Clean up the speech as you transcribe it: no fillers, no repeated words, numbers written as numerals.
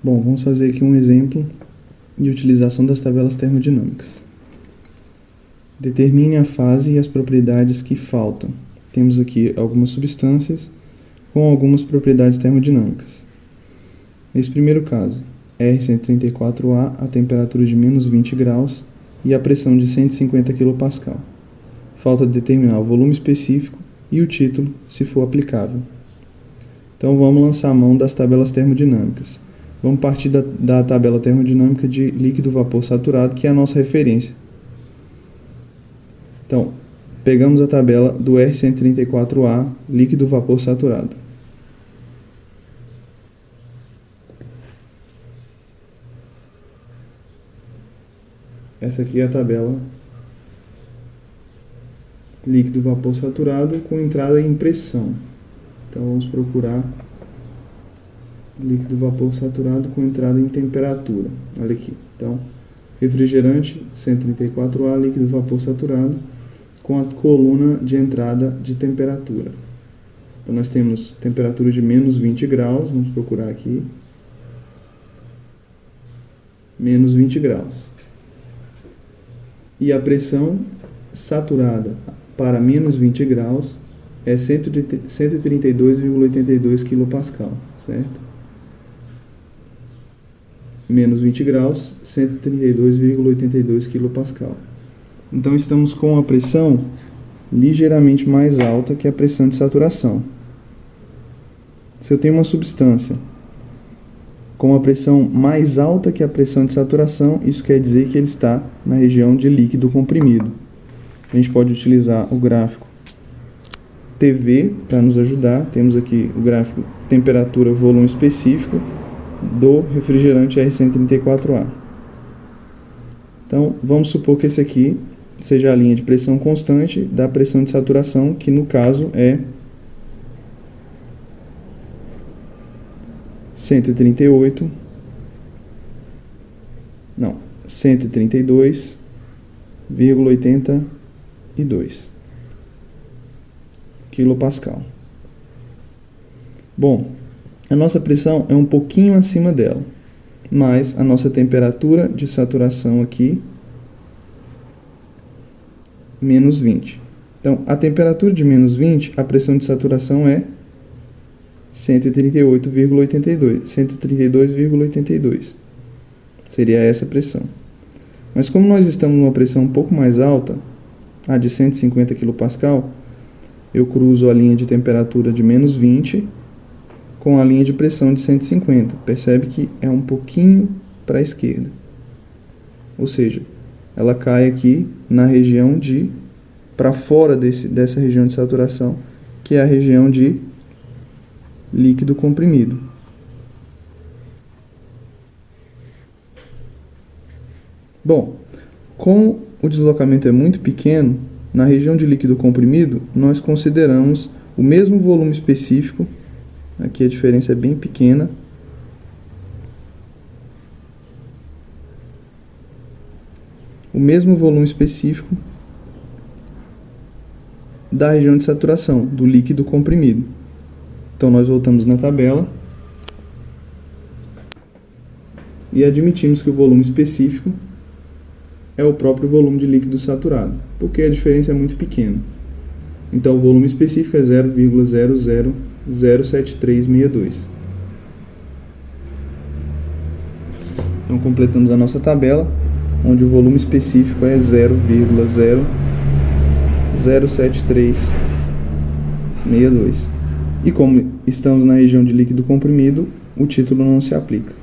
Bom, vamos fazer aqui um exemplo de utilização das tabelas termodinâmicas. Determine a fase e as propriedades que faltam. Temos aqui algumas substâncias com algumas propriedades termodinâmicas. Nesse primeiro caso, R134A, a temperatura de menos 20 graus e a pressão de 150 kPa. Falta determinar o volume específico e o título, se for aplicável. Então vamos lançar a mão das tabelas termodinâmicas. Vamos partir da tabela termodinâmica de líquido-vapor saturado, que é a nossa referência. Então, pegamos a tabela do R134A, líquido-vapor saturado. Essa aqui é a tabela líquido-vapor saturado com entrada em pressão. Então vamos procurar líquido-vapor saturado com entrada em temperatura. Olha aqui. Então, refrigerante 134A, líquido-vapor saturado com a coluna de entrada de temperatura. Então nós temos temperatura de menos 20 graus, vamos procurar aqui. Menos 20 graus. E a pressão saturada para menos 20 graus é 132,82 kPa, certo? Menos 20 graus, 132,82 kPa. Então estamos com a pressão ligeiramente mais alta que a pressão de saturação. Se eu tenho uma substância com a pressão mais alta que a pressão de saturação, isso quer dizer que ele está na região de líquido comprimido. A gente pode utilizar o gráfico TV para nos ajudar. Temos aqui o gráfico temperatura, volume específico do refrigerante R134A. Então, vamos supor que esse aqui seja a linha de pressão constante da pressão de saturação, que no caso é 132,82 kPa. Bom, a nossa pressão é um pouquinho acima dela, mas a nossa temperatura de saturação aqui, menos 20. Então, a temperatura de menos 20, a pressão de saturação é 132,82. Seria essa a pressão. Mas como nós estamos numa pressão um pouco mais alta, a de 150 kPa, eu cruzo a linha de temperatura de menos 20 com a linha de pressão de 150. Percebe que é um pouquinho para a esquerda. Ou seja, ela cai aqui na região de, para fora dessa região de saturação, que é a região de líquido comprimido. Bom, como o deslocamento é muito pequeno, na região de líquido comprimido, nós consideramos o mesmo volume específico. Aqui a diferença é bem pequena. O mesmo volume específico da região de saturação, do líquido comprimido. Então nós voltamos na tabela e admitimos que o volume específico é o próprio volume de líquido saturado, porque a diferença é muito pequena. Então o volume específico é 0,0007362. Então completamos a nossa tabela, onde o volume específico é 0,07362. E como estamos na região de líquido comprimido, o título não se aplica.